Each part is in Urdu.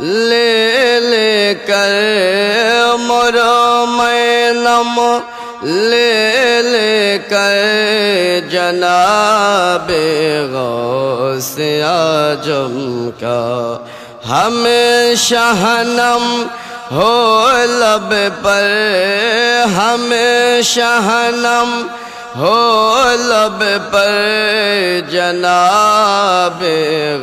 لے لے کر مرو میں نم لے لے کر جناب غوث اعظم کا ہمیشہ نم ہو لب پر ہمیشہ نم ہو لب پر جناب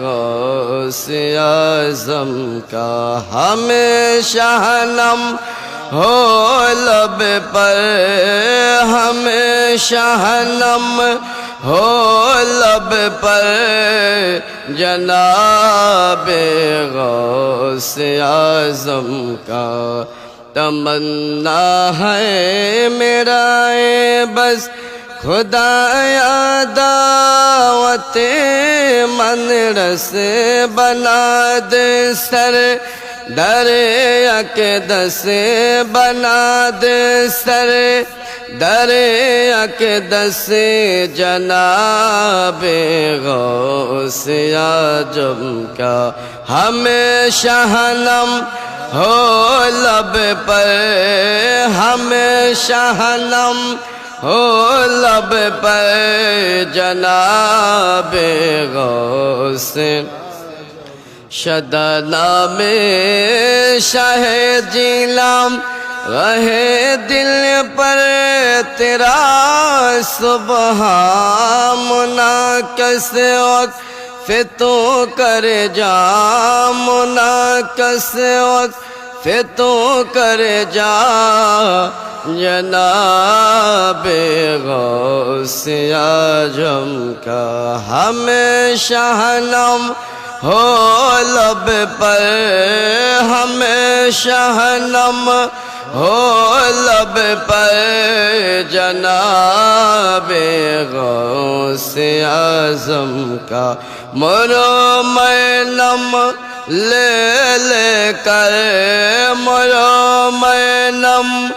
غوث اعظم کا ہمیشہ نم ہو لب پر ہمیشہ نم ہو لب پر جناب غوث اعظم کا تمنا ہے میرا بس خدایا دعوت من رس بنا دے سر در اقدس بنا دے سر در اقدس جناب غوث اعظم کا ہمیشہ نم ہو لب پر ہمیشہ نم ہو لب پر جناب غوث شدنا میں شاہ جیلام رہے دل پر تیرا سبحان منعکس وقف تو کر جا منعکس وقف تو کر جا جناب غوث اعظم کا ہمیشہ نم ہو لب پر ہمیشہ نم ہو لب پر جناب غوث اعظم کا مرو میں نم لے لے کر مرو میں نم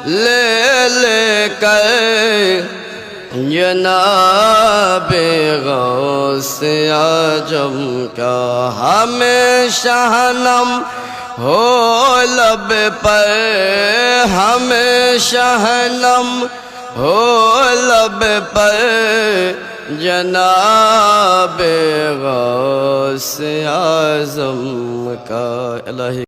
لے لے کر جناب غوث اعظم کا ہمیشہ نم ہو لب پر ہمیشہ نم ہو لب پر جناب غوث اعظم کا الہی